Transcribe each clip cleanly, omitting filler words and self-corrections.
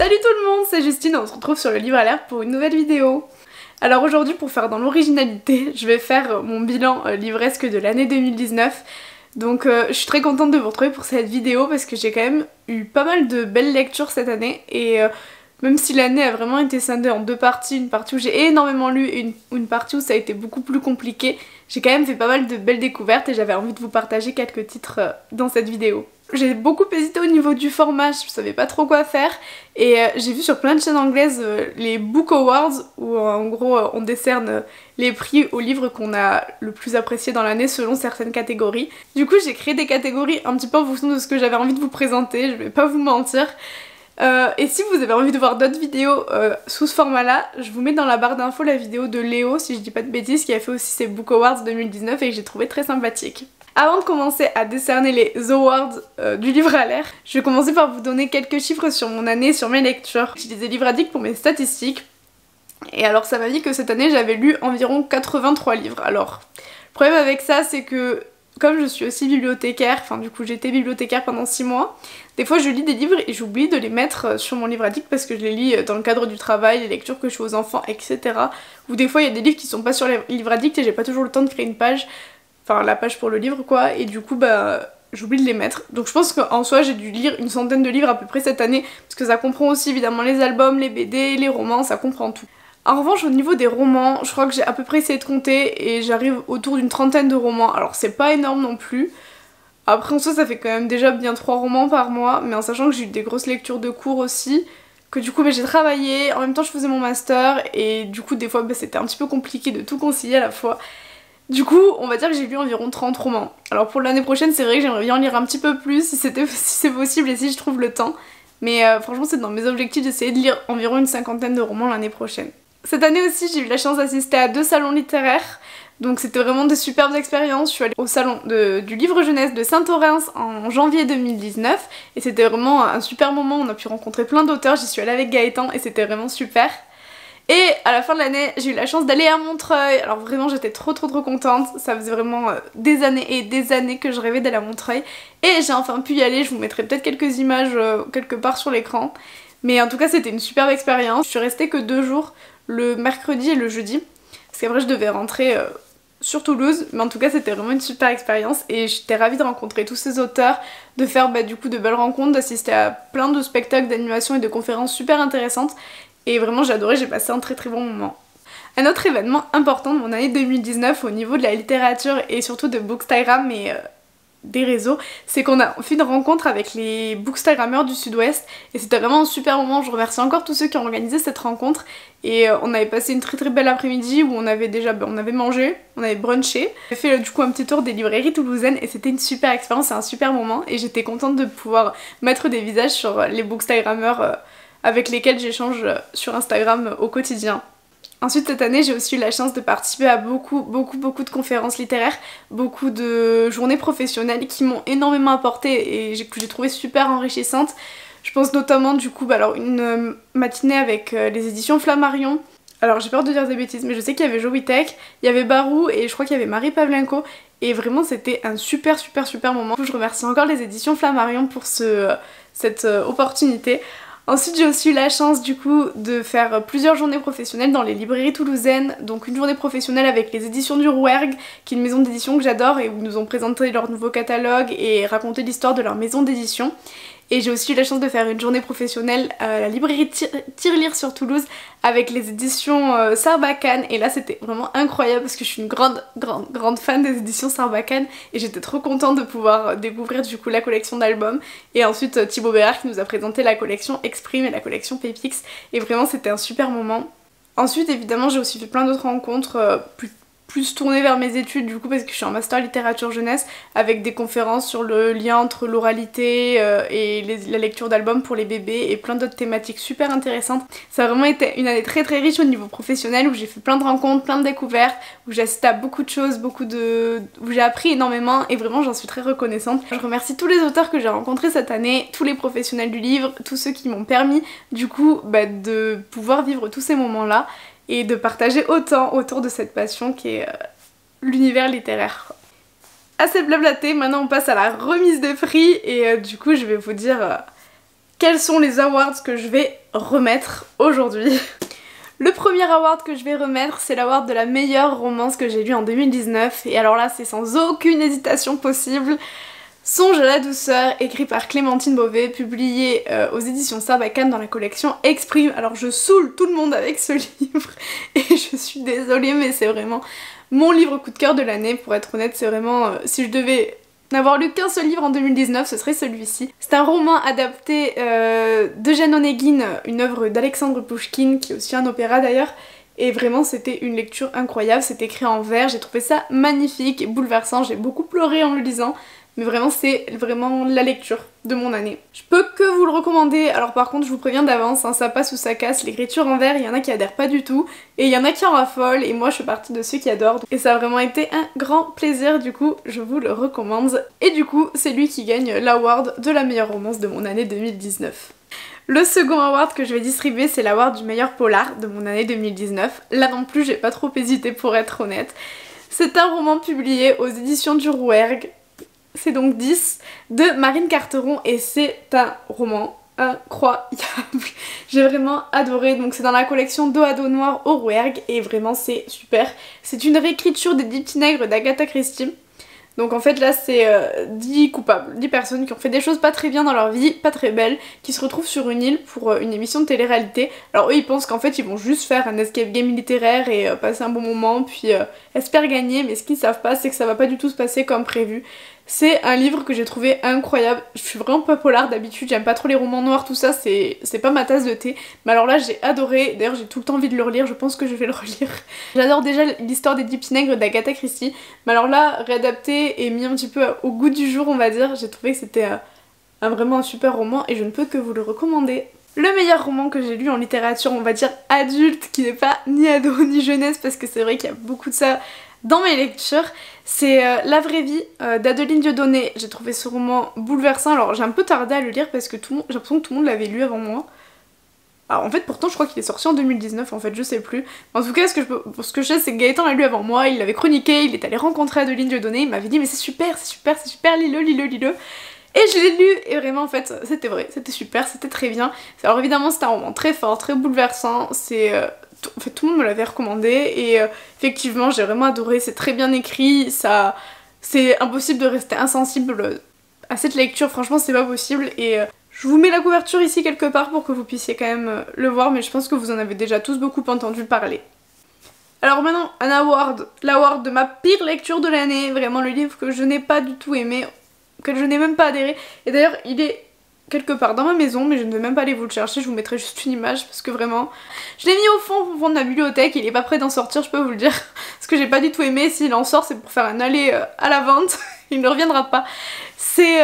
Salut tout le monde, c'est Justine, on se retrouve sur le livre alert pour une nouvelle vidéo. Alors aujourd'hui, pour faire dans l'originalité, je vais faire mon bilan livresque de l'année 2019. Donc je suis très contente de vous retrouver pour cette vidéo parce que j'ai quand même eu pas mal de belles lectures cette année et même si l'année a vraiment été scindée en deux parties, une partie où j'ai énormément lu et une partie où ça a été beaucoup plus compliqué, j'ai quand même fait pas mal de belles découvertes et j'avais envie de vous partager quelques titres dans cette vidéo. J'ai beaucoup hésité au niveau du format, je savais pas trop quoi faire et j'ai vu sur plein de chaînes anglaises les Book Awards où en gros on décerne les prix aux livres qu'on a le plus apprécié dans l'année selon certaines catégories. Du coup j'ai créé des catégories un petit peu en fonction de ce que j'avais envie de vous présenter, je vais pas vous mentir. Et si vous avez envie de voir d'autres vidéos sous ce format là, je vous mets dans la barre d'infos la vidéo de Léo, si je dis pas de bêtises, qui a fait aussi ses Book Awards 2019 et que j'ai trouvé très sympathique. Avant de commencer à décerner les awards du livre à l'air, je vais commencer par vous donner quelques chiffres sur mon année, sur mes lectures. J'utilisais Livre Addict pour mes statistiques. Et alors ça m'a dit que cette année j'avais lu environ 83 livres. Alors, le problème avec ça c'est que comme je suis aussi bibliothécaire, enfin du coup j'étais bibliothécaire pendant 6 mois, des fois je lis des livres et j'oublie de les mettre sur mon livre addict parce que je les lis dans le cadre du travail, les lectures que je fais aux enfants, etc. Ou des fois il y a des livres qui sont pas sur le livre addict et j'ai pas toujours le temps de créer une page, enfin la page pour le livre quoi, et du coup bah j'oublie de les mettre. Donc je pense qu'en soi j'ai dû lire une centaine de livres à peu près cette année, parce que ça comprend aussi évidemment les albums, les BD, les romans, ça comprend tout. En revanche au niveau des romans, je crois que j'ai à peu près essayé de compter et j'arrive autour d'une trentaine de romans. Alors c'est pas énorme non plus. Après en soi ça fait quand même déjà bien 3 romans par mois, mais en sachant que j'ai eu des grosses lectures de cours aussi, que du coup bah, j'ai travaillé, en même temps je faisais mon master et du coup des fois bah, c'était un petit peu compliqué de tout concilier à la fois. Du coup on va dire que j'ai lu environ 30 romans. Alors pour l'année prochaine c'est vrai que j'aimerais bien en lire un petit peu plus si c'est possible et si je trouve le temps. Mais franchement c'est dans mes objectifs d'essayer de lire environ une cinquantaine de romans l'année prochaine. Cette année aussi j'ai eu la chance d'assister à 2 salons littéraires, donc c'était vraiment de superbes expériences. Je suis allée au salon du livre jeunesse de Saint-Orens en janvier 2019 et c'était vraiment un super moment, on a pu rencontrer plein d'auteurs, j'y suis allée avec Gaëtan et c'était vraiment super. Et à la fin de l'année j'ai eu la chance d'aller à Montreuil, alors vraiment j'étais trop contente, ça faisait vraiment des années et des années que je rêvais d'aller à Montreuil et j'ai enfin pu y aller, je vous mettrai peut-être quelques images quelque part sur l'écran. Mais en tout cas c'était une superbe expérience, je suis restée que 2 jours, le mercredi et le jeudi, parce qu'après je devais rentrer sur Toulouse, mais en tout cas c'était vraiment une super expérience et j'étais ravie de rencontrer tous ces auteurs, de faire du coup de belles rencontres, d'assister à plein de spectacles, d'animations et de conférences super intéressantes et vraiment j'ai adoré, j'ai passé un très bon moment. Un autre événement important de mon année 2019 au niveau de la littérature et surtout de Bookstagram et des réseaux, c'est qu'on a fait une rencontre avec les Bookstagrammeurs du Sud-Ouest et c'était vraiment un super moment. Je remercie encore tous ceux qui ont organisé cette rencontre et on avait passé une très belle après-midi où on avait on avait mangé, on avait brunché. J'ai fait du coup un petit tour des librairies toulousaines et c'était une super expérience et un super moment et j'étais contente de pouvoir mettre des visages sur les Bookstagrammeurs avec lesquels j'échange sur Instagram au quotidien. Ensuite cette année j'ai aussi eu la chance de participer à beaucoup de conférences littéraires, beaucoup de journées professionnelles qui m'ont énormément apporté et que j'ai trouvé super enrichissantes. Je pense notamment du coup alors une matinée avec les éditions Flammarion. Alors j'ai peur de dire des bêtises mais je sais qu'il y avait Jowitek, il y avait Barou et je crois qu'il y avait Marie Pavlenko et vraiment c'était un super moment. Je remercie encore les éditions Flammarion pour cette opportunité. Ensuite j'ai aussi eu la chance du coup de faire plusieurs journées professionnelles dans les librairies toulousaines, donc une journée professionnelle avec les éditions du Rouergue, qui est une maison d'édition que j'adore et où ils nous ont présenté leur nouveau catalogue et raconté l'histoire de leur maison d'édition. Et j'ai aussi eu la chance de faire une journée professionnelle à la librairie Tirelire sur Toulouse avec les éditions Sarbacane et là c'était vraiment incroyable parce que je suis une grande fan des éditions Sarbacane et j'étais trop contente de pouvoir découvrir du coup la collection d'albums et ensuite Thibaut Bérard qui nous a présenté la collection Exprime et la collection Pépix et vraiment c'était un super moment. Ensuite évidemment j'ai aussi fait plein d'autres rencontres plus tournée vers mes études du coup parce que je suis en master littérature jeunesse avec des conférences sur le lien entre l'oralité et la lecture d'albums pour les bébés et plein d'autres thématiques super intéressantes. Ça a vraiment été une année très riche au niveau professionnel où j'ai fait plein de rencontres, plein de découvertes, où j'ai assisté à beaucoup de choses, où j'ai appris énormément et vraiment j'en suis très reconnaissante. Je remercie tous les auteurs que j'ai rencontrés cette année, tous les professionnels du livre, tous ceux qui m'ont permis du coup de pouvoir vivre tous ces moments là et de partager autant autour de cette passion qui est l'univers littéraire. Assez blablaté, maintenant on passe à la remise de prix et du coup je vais vous dire quels sont les awards que je vais remettre aujourd'hui. Le premier award que je vais remettre, c'est l'award de la meilleure romance que j'ai lue en 2019. Et alors là, c'est sans aucune hésitation possible. Songe à la douceur, écrit par Clémentine Beauvais, publié aux éditions Sarbacane dans la collection Exprime. Alors je saoule tout le monde avec ce livre et je suis désolée, mais c'est vraiment mon livre coup de cœur de l'année. Pour être honnête, c'est vraiment... si je devais n'avoir lu qu'un seul livre en 2019, ce serait celui-ci. C'est un roman adapté d'Eugène Onegin, une œuvre d'Alexandre Pouchkine, qui est aussi un opéra d'ailleurs. Et vraiment c'était une lecture incroyable, c'est écrit en vers, j'ai trouvé ça magnifique et bouleversant, j'ai beaucoup pleuré en le lisant. Mais vraiment c'est vraiment la lecture de mon année. Je peux que vous le recommander, alors par contre je vous préviens d'avance, hein, ça passe ou ça casse, l'écriture en vers, il y en a qui adhèrent pas du tout, et il y en a qui en raffolent, et moi je fais partie de ceux qui adorent. Et ça a vraiment été un grand plaisir, du coup je vous le recommande. Et du coup c'est lui qui gagne l'award de la meilleure romance de mon année 2019. Le second award que je vais distribuer, c'est l'award du meilleur polar de mon année 2019. Là non plus j'ai pas trop hésité pour être honnête. C'est un roman publié aux éditions du Rouergue. C'est donc 10 de Marine Carteron et c'est un roman incroyable. J'ai vraiment adoré, donc c'est dans la collection Dos à dos noir au Rouergue et vraiment c'est super. C'est une réécriture des 10 petits nègres d'Agatha Christie. Donc en fait là c'est 10 coupables, 10 personnes qui ont fait des choses pas très bien dans leur vie, pas très belles, qui se retrouvent sur une île pour une émission de télé-réalité. Alors eux ils pensent qu'en fait ils vont juste faire un escape game littéraire et passer un bon moment puis espèrent gagner, mais ce qu'ils savent pas c'est que ça va pas du tout se passer comme prévu. C'est un livre que j'ai trouvé incroyable, je suis vraiment pas polar d'habitude, j'aime pas trop les romans noirs, tout ça, c'est pas ma tasse de thé. Mais alors là j'ai adoré, d'ailleurs j'ai tout le temps envie de le relire, je pense que je vais le relire. J'adore déjà l'histoire des 10 petits nègres d'Agatha Christie, mais alors là, réadapté et mis un petit peu au goût du jour on va dire, j'ai trouvé que c'était vraiment un super roman et je ne peux que vous le recommander. Le meilleur roman que j'ai lu en littérature, on va dire adulte, qui n'est pas ni ado ni jeunesse, parce que c'est vrai qu'il y a beaucoup de ça dans mes lectures, c'est La vraie vie d'Adeline Dieudonné. J'ai trouvé ce roman bouleversant, alors j'ai un peu tardé à le lire parce que j'ai l'impression que tout le monde l'avait lu avant moi. Alors en fait pourtant je crois qu'il est sorti en 2019 en fait, je sais plus. En tout cas ce que je sais c'est que Gaëtan l'a lu avant moi, il l'avait chroniqué, il est allé rencontrer Adeline Dieudonné, il m'avait dit mais c'est super, lis-le, lis-le, lis-le. Et je l'ai lu et vraiment en fait c'était vrai, c'était super, c'était très bien. Alors évidemment c'est un roman très fort, très bouleversant, c'est... en fait tout le monde me l'avait recommandé et effectivement j'ai vraiment adoré, c'est très bien écrit, ça c'est impossible de rester insensible à cette lecture, franchement c'est pas possible et je vous mets la couverture ici quelque part pour que vous puissiez quand même le voir, mais je pense que vous en avez déjà tous beaucoup entendu parler. Alors maintenant un award, l'award de ma pire lecture de l'année, vraiment le livre que je n'ai pas du tout aimé, auquel je n'ai même pas adhéré, et d'ailleurs il est quelque part dans ma maison mais je ne vais même pas aller vous le chercher, je vous mettrai juste une image parce que vraiment je l'ai mis au fond de ma bibliothèque, il est pas prêt d'en sortir, je peux vous le dire, parce que j'ai pas du tout aimé. S'il en sort c'est pour faire un aller à la vente, il ne reviendra pas. C'est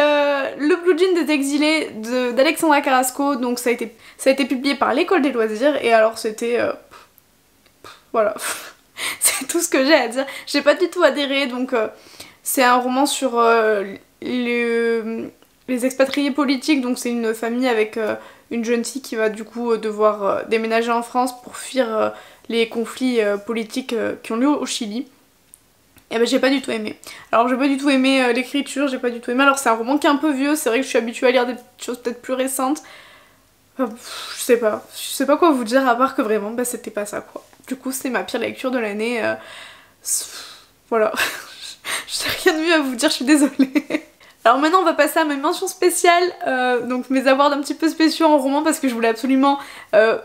Le Blue Jean des exilés d'Alexandra Carrasco, donc ça a été publié par l'École des loisirs et alors c'était... voilà, c'est tout ce que j'ai à dire, j'ai pas du tout adhéré, donc c'est un roman sur les expatriés politiques, donc c'est une famille avec une jeune fille qui va du coup devoir déménager en France pour fuir les conflits politiques qui ont lieu au Chili. Et ben j'ai pas du tout aimé. Alors j'ai pas du tout aimé l'écriture, j'ai pas du tout aimé. Alors c'est un roman qui est un peu vieux, c'est vrai que je suis habituée à lire des choses peut-être plus récentes. Je sais pas quoi vous dire à part que vraiment bah c'était pas ça quoi. Du coup c'est ma pire lecture de l'année. Voilà. Je n'ai rien de mieux à vous dire, je suis désolée. Alors maintenant on va passer à mes mentions spéciales, donc mes awards un petit peu spéciaux en roman parce que je voulais absolument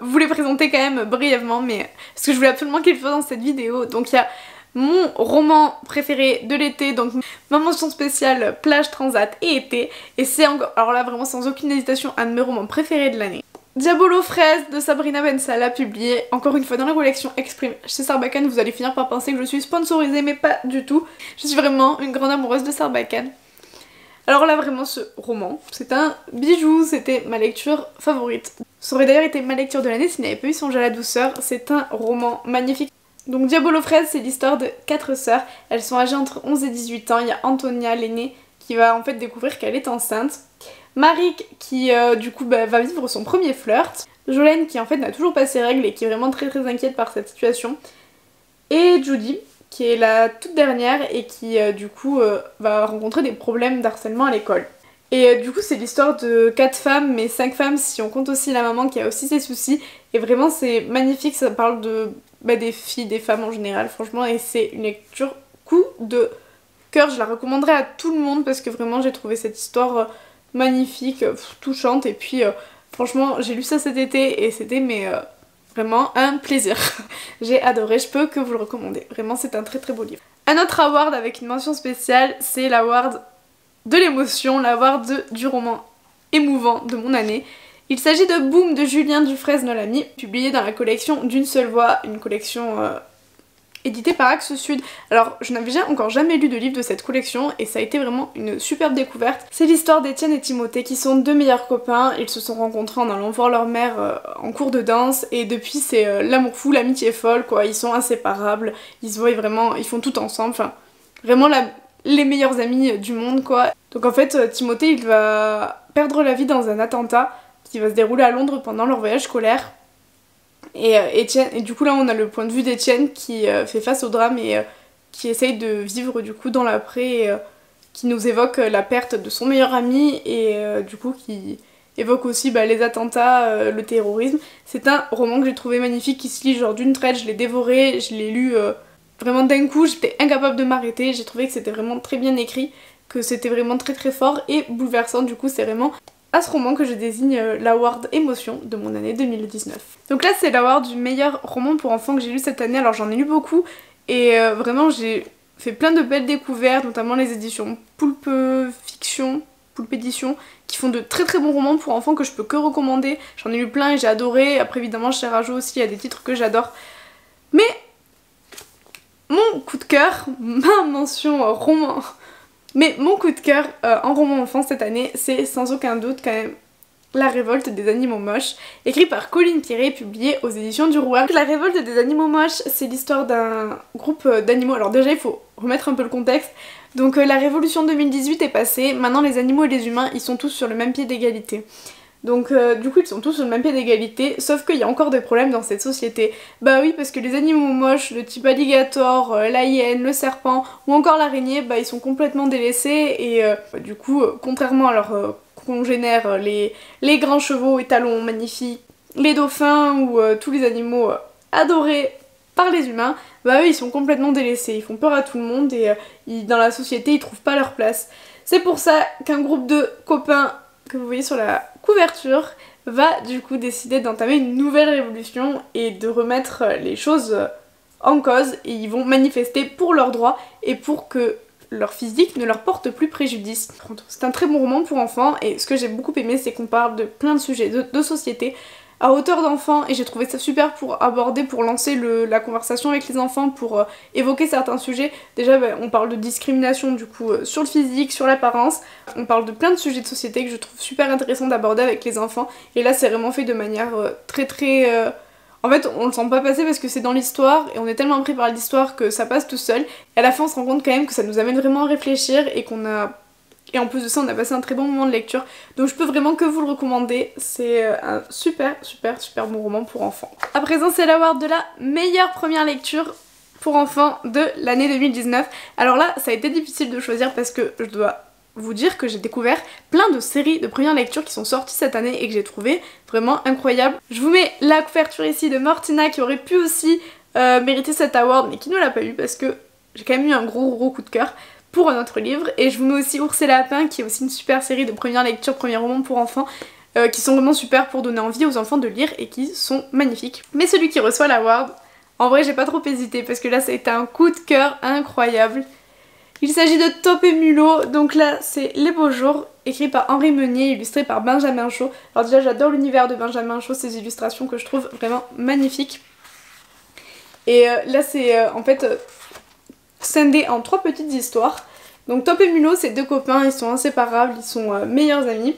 vous les présenter quand même brièvement, mais parce que je voulais absolument qu'ils le fassent dans cette vidéo. Donc il y a mon roman préféré de l'été, donc ma mention spéciale plage, transat et été, et c'est encore, alors là vraiment sans aucune hésitation, un de mes romans préférés de l'année. Diabolo fraise de Sabrina Ben Salah, publié encore une fois dans la collection Exprime chez Sarbacane. Vous allez finir par penser que je suis sponsorisée mais pas du tout, je suis vraiment une grande amoureuse de Sarbacane. Alors là vraiment ce roman, c'est un bijou, c'était ma lecture favorite. Ça aurait d'ailleurs été ma lecture de l'année s'il n'y avait pas eu Songe à la douceur, c'est un roman magnifique. Donc Diabolo fraise c'est l'histoire de 4 sœurs, elles sont âgées entre 11 et 18 ans, il y a Antonia l'aînée qui va en fait découvrir qu'elle est enceinte, Marik qui du coup va vivre son premier flirt, Jolene qui en fait n'a toujours pas ses règles et qui est vraiment très inquiète par cette situation, et Judy qui est la toute dernière et qui du coup va rencontrer des problèmes d'harcèlement à l'école. Et du coup c'est l'histoire de 4 femmes, mais 5 femmes si on compte aussi la maman qui a aussi ses soucis. Et vraiment c'est magnifique, ça parle de des filles, des femmes en général franchement, et c'est une lecture coup de cœur. Je la recommanderais à tout le monde parce que vraiment j'ai trouvé cette histoire magnifique, touchante, et puis franchement j'ai lu ça cet été et c'était vraiment un plaisir. J'ai adoré, je peux que vous le recommander. Vraiment c'est un très très beau livre. Un autre award avec une mention spéciale, c'est l'award de l'émotion, l'award du roman émouvant de mon année. Il s'agit de Boom de Julien Dufresne-Lamy, publié dans la collection D'une seule voix, une collection éditée par Axe Sud. Alors je n'avais encore jamais lu de livre de cette collection et ça a été vraiment une superbe découverte. C'est l'histoire d'Étienne et Timothée qui sont 2 meilleurs copains. Ils se sont rencontrés en allant voir leur mère en cours de danse et depuis c'est l'amour fou, l'amitié folle quoi. Ils sont inséparables, ils se voient vraiment, ils font tout ensemble, enfin vraiment les meilleurs amis du monde quoi. Donc en fait Timothée il va perdre la vie dans un attentat qui va se dérouler à Londres pendant leur voyage scolaire. Et du coup là on a le point de vue d'Étienne qui fait face au drame et qui essaye de vivre du coup dans l'après, qui nous évoque la perte de son meilleur ami et du coup qui évoque aussi les attentats, le terrorisme. C'est un roman que j'ai trouvé magnifique qui se lit genre d'une traite, je l'ai dévoré, je l'ai lu vraiment d'un coup, j'étais incapable de m'arrêter, j'ai trouvé que c'était vraiment très bien écrit, que c'était vraiment très très fort et bouleversant. Du coup c'est vraiment à ce roman que je désigne l'award émotion de mon année 2019. Donc là c'est l'award du meilleur roman pour enfants que j'ai lu cette année. Alors j'en ai lu beaucoup et vraiment j'ai fait plein de belles découvertes, notamment les éditions Poulpe Fiction, Poulpe Édition, qui font de très très bons romans pour enfants que je peux que recommander. J'en ai lu plein et j'ai adoré. Après évidemment chez Rajo aussi il y a des titres que j'adore. Mais mon coup de cœur, ma mention roman, mais mon coup de cœur en roman enfant cette année, c'est sans aucun doute quand même La révolte des animaux moches, écrit par Colline Pierret, publié aux éditions du Rouergue. La révolte des animaux moches, c'est l'histoire d'un groupe d'animaux. Alors déjà il faut remettre un peu le contexte. Donc la révolution 2018 est passée, maintenant les animaux et les humains ils sont tous sur le même pied d'égalité. Donc du coup ils sont tous sur le même pied d'égalité, sauf qu'il y a encore des problèmes dans cette société. Bah oui, parce que les animaux moches, le type alligator, la hyène, le serpent ou encore l'araignée, ils sont complètement délaissés et du coup contrairement à leurs congénères, les grands chevaux étalons magnifiques, les dauphins ou tous les animaux adorés par les humains, eux ils sont complètement délaissés, ils font peur à tout le monde et dans la société ils trouvent pas leur place. C'est pour ça qu'un groupe de copains que vous voyez sur la couverture va du coup décider d'entamer une nouvelle révolution et de remettre les choses en cause, et ils vont manifester pour leurs droits et pour que leur physique ne leur porte plus préjudice. C'est un très bon roman pour enfants et ce que j'ai beaucoup aimé c'est qu'on parle de plein de sujets de société à hauteur d'enfant et j'ai trouvé ça super pour aborder, pour lancer la conversation avec les enfants, pour évoquer certains sujets. Déjà on parle de discrimination du coup sur le physique, sur l'apparence, on parle de plein de sujets de société que je trouve super intéressant d'aborder avec les enfants et là c'est vraiment fait de manière très très... En fait on le sent pas passer parce que c'est dans l'histoire et on est tellement pris par l'histoire que ça passe tout seul et à la fin on se rend compte quand même que ça nous amène vraiment à réfléchir et qu'on a... Et en plus de ça on a passé un très bon moment de lecture, donc je peux vraiment que vous le recommander, c'est un super bon roman pour enfants. À présent c'est l'award de la meilleure première lecture pour enfants de l'année 2019. Alors là ça a été difficile de choisir parce que je dois vous dire que j'ai découvert plein de séries de première lecture qui sont sorties cette année et que j'ai trouvé vraiment incroyables. Je vous mets la couverture ici de Mortina qui aurait pu aussi mériter cet award mais qui ne l'a pas eu parce que j'ai quand même eu un gros coup de cœur pour un autre livre, et je vous mets aussi Ours et Lapin qui est aussi une super série de première lecture, premier roman pour enfants qui sont vraiment super pour donner envie aux enfants de lire et qui sont magnifiques. Mais celui qui reçoit l'award, en vrai j'ai pas trop hésité parce que là ça a été un coup de cœur incroyable. Il s'agit de Top et Mulot, donc là c'est Les Beaux Jours, écrit par Henri Meunier, illustré par Benjamin Chaud. Alors déjà j'adore l'univers de Benjamin Chaud, ses illustrations que je trouve vraiment magnifiques. Et là c'est en fait scindé en 3 petites histoires. Donc Top et Mulot c'est 2 copains, ils sont inséparables, ils sont meilleurs amis.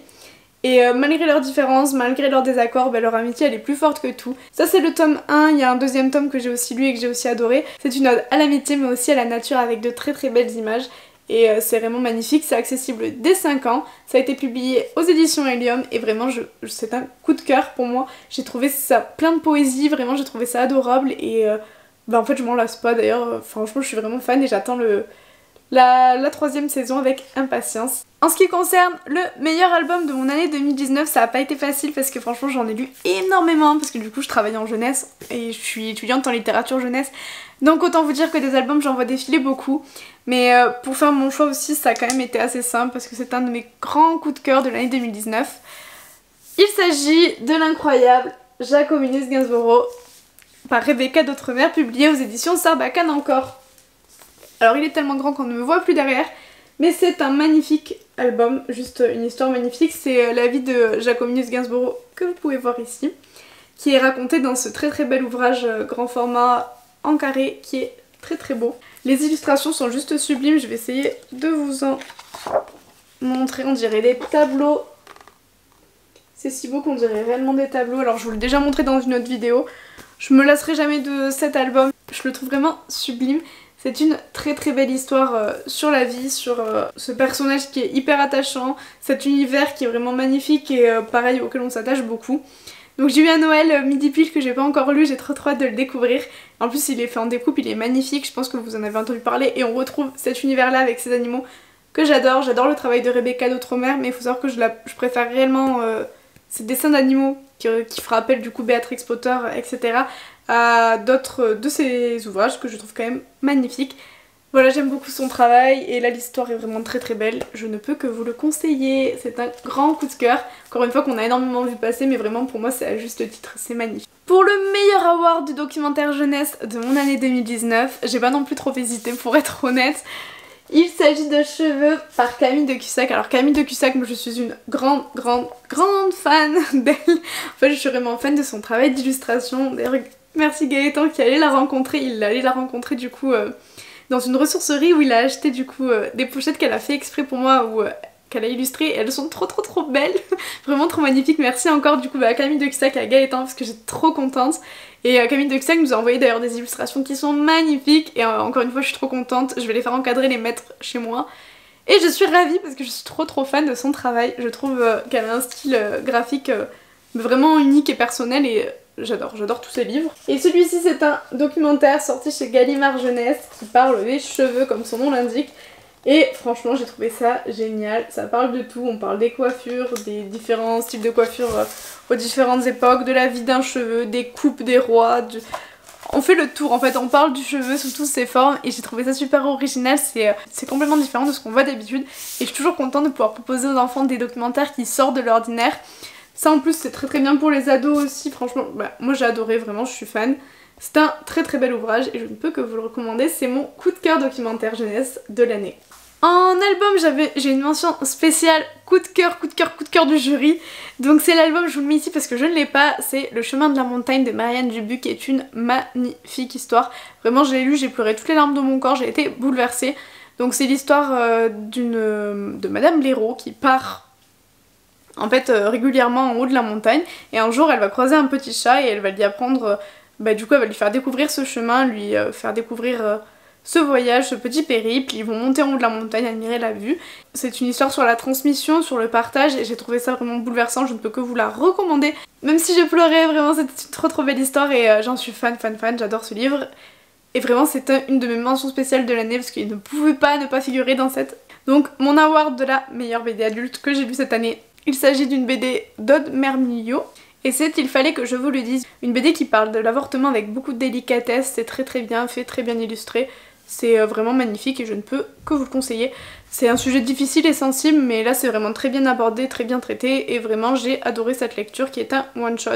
Et malgré leurs différences, malgré leurs désaccords, leur amitié elle est plus forte que tout. Ça c'est le tome 1, il y a un deuxième tome que j'ai aussi lu et que j'ai aussi adoré. C'est une ode à l'amitié mais aussi à la nature avec de très belles images. Et c'est vraiment magnifique, c'est accessible dès 5 ans. Ça a été publié aux éditions Helium et vraiment c'est un coup de cœur pour moi. J'ai trouvé ça plein de poésie, vraiment j'ai trouvé ça adorable et en fait je m'en lasse pas d'ailleurs. Franchement je suis vraiment fan et j'attends la troisième saison avec impatience. En ce qui concerne le meilleur album de mon année 2019, ça a pas été facile parce que franchement j'en ai lu énormément parce que du coup je travaille en jeunesse et je suis étudiante en littérature jeunesse. Donc autant vous dire que des albums j'en vois défiler beaucoup. Mais pour faire mon choix aussi ça a quand même été assez simple parce que c'est un de mes grands coups de cœur de l'année 2019. Il s'agit de l'incroyable Jacobinus Gainsborough par Rebecca d'Outremer, publié aux éditions Sarbacane encore. Alors il est tellement grand qu'on ne me voit plus derrière, mais c'est un magnifique album, juste une histoire magnifique. C'est la vie de Jacobinus Gainsborough que vous pouvez voir ici, qui est racontée dans ce très très bel ouvrage grand format en carré qui est très très beau. Les illustrations sont juste sublimes, je vais essayer de vous en montrer, on dirait des tableaux. C'est si beau qu'on dirait réellement des tableaux, alors je vous l'ai déjà montré dans une autre vidéo. Je me lasserai jamais de cet album, je le trouve vraiment sublime. C'est une très très belle histoire sur la vie, sur ce personnage qui est hyper attachant, cet univers qui est vraiment magnifique et pareil auquel on s'attache beaucoup. Donc j'ai eu un Noël midi pile que j'ai pas encore lu, j'ai trop hâte de le découvrir. En plus il est fait en découpe, il est magnifique, je pense que vous en avez entendu parler et on retrouve cet univers là avec ces animaux que j'adore. J'adore le travail de Rebecca d'Outremer mais il faut savoir que je préfère réellement ces dessins d'animaux qui fera appel du coup Béatrix Potter, etc. à d'autres de ses ouvrages que je trouve quand même magnifiques. Voilà, j'aime beaucoup son travail et là l'histoire est vraiment très très belle, je ne peux que vous le conseiller, c'est un grand coup de cœur. Encore une fois qu'on a énormément vu passer mais vraiment pour moi c'est à juste titre, c'est magnifique. Pour le meilleur award du documentaire jeunesse de mon année 2019, j'ai pas non plus trop hésité pour être honnête. Il s'agit de Cheveux par Camille de Cussac. Alors Camille de Cussac, moi je suis une grande fan d'elle. En fait je suis vraiment fan de son travail d'illustration. D'ailleurs merci Gaëtan qui allait la rencontrer, il allait la rencontrer du coup dans une ressourcerie où il a acheté du coup des pochettes qu'elle a fait exprès pour moi ou qu'elle a illustrées et elles sont trop belles, vraiment trop magnifiques. Merci encore du coup à Camille de Cussac et à Gaëtan parce que j'étais trop contente. Et Camille de Cussac nous a envoyé d'ailleurs des illustrations qui sont magnifiques et encore une fois je suis trop contente, je vais les faire encadrer, les mettre chez moi. Et je suis ravie parce que je suis trop fan de son travail, je trouve qu'elle a un style graphique vraiment unique et personnel et j'adore tous ses livres. Et celui-ci c'est un documentaire sorti chez Gallimard Jeunesse qui parle des cheveux comme son nom l'indique. Et franchement j'ai trouvé ça génial, ça parle de tout, on parle des coiffures, des différents styles de coiffure aux différentes époques, de la vie d'un cheveu, des coupes des rois, on fait le tour en fait, on parle du cheveu sous toutes ses formes et j'ai trouvé ça super original, c'est complètement différent de ce qu'on voit d'habitude et je suis toujours contente de pouvoir proposer aux enfants des documentaires qui sortent de l'ordinaire. Ça en plus c'est très bien pour les ados aussi, franchement moi j'ai adoré, vraiment je suis fan. C'est un très bel ouvrage et je ne peux que vous le recommander, c'est mon coup de cœur documentaire jeunesse de l'année. En album j'ai une mention spéciale coup de cœur du jury. Donc c'est l'album, je vous le mets ici parce que je ne l'ai pas, c'est Le Chemin de la Montagne de Marianne Dubuc qui est une magnifique histoire. Vraiment je l'ai lu, j'ai pleuré toutes les larmes de mon corps, j'ai été bouleversée. Donc c'est l'histoire de Madame Léraud qui part en fait régulièrement en haut de la montagne et un jour elle va croiser un petit chat et elle va lui apprendre, du coup elle va lui faire découvrir ce chemin, lui faire découvrir ce voyage, ce petit périple, ils vont monter en haut de la montagne, admirer la vue. C'est une histoire sur la transmission, sur le partage et j'ai trouvé ça vraiment bouleversant, je ne peux que vous la recommander. Même si j'ai pleuré, vraiment c'était une trop belle histoire et j'en suis fan, j'adore ce livre. Et vraiment c'était une de mes mentions spéciales de l'année parce qu'il ne pouvait pas ne pas figurer dans cette. Donc mon award de la meilleure BD adulte que j'ai lue cette année, il s'agit d'une BD d'Aude Mermillo. Et c'est Il fallait que je vous le dise, une BD qui parle de l'avortement avec beaucoup de délicatesse, c'est très bien fait, très bien illustré. C'est vraiment magnifique et je ne peux que vous le conseiller. C'est un sujet difficile et sensible mais là c'est vraiment très bien abordé, très bien traité et vraiment j'ai adoré cette lecture qui est un one shot.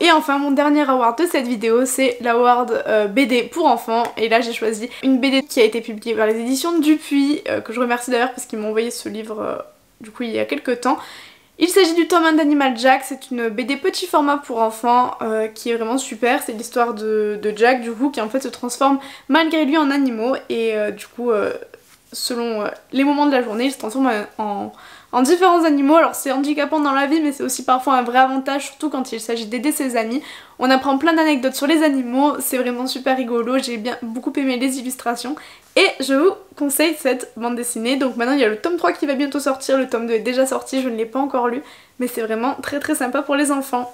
Et enfin mon dernier award de cette vidéo c'est l'award BD pour enfants et là j'ai choisi une BD qui a été publiée par les éditions Dupuis, que je remercie d'ailleurs parce qu'ils m'ont envoyé ce livre du coup il y a quelques temps. Il s'agit du tome 1 d'Animal Jack, c'est une BD petit format pour enfants qui est vraiment super, c'est l'histoire de Jack du coup qui en fait se transforme malgré lui en animaux et du coup selon les moments de la journée il se transforme en en différents animaux. Alors c'est handicapant dans la vie mais c'est aussi parfois un vrai avantage, surtout quand il s'agit d'aider ses amis. On apprend plein d'anecdotes sur les animaux, c'est vraiment super rigolo, j'ai beaucoup aimé les illustrations et je vous conseille cette bande dessinée. Donc maintenant il y a le tome 3 qui va bientôt sortir, le tome 2 est déjà sorti, je ne l'ai pas encore lu, mais c'est vraiment très sympa pour les enfants.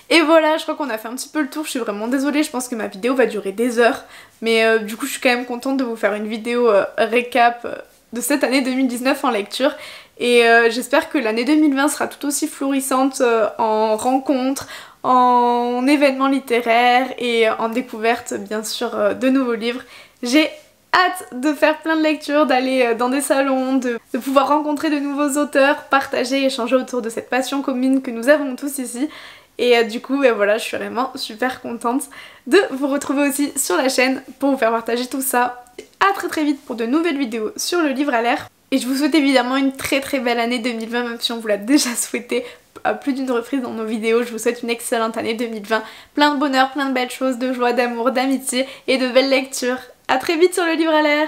Et voilà, je crois qu'on a fait un petit peu le tour, je suis vraiment désolée, je pense que ma vidéo va durer des heures, mais du coup je suis quand même contente de vous faire une vidéo récap de cette année 2019 en lecture. Et j'espère que l'année 2020 sera tout aussi florissante en rencontres, en événements littéraires et en découverte bien sûr de nouveaux livres. J'ai hâte de faire plein de lectures, d'aller dans des salons, de pouvoir rencontrer de nouveaux auteurs, partager, échanger autour de cette passion commune que nous avons tous ici. Et du coup, voilà, je suis vraiment super contente de vous retrouver aussi sur la chaîne pour vous faire partager tout ça. À très vite pour de nouvelles vidéos sur le livre à l'air. Et je vous souhaite évidemment une très belle année 2020, même si on vous l'a déjà souhaité à plus d'une reprise dans nos vidéos. Je vous souhaite une excellente année 2020. Plein de bonheur, plein de belles choses, de joie, d'amour, d'amitié et de belles lectures. À très vite sur le livre à l'air.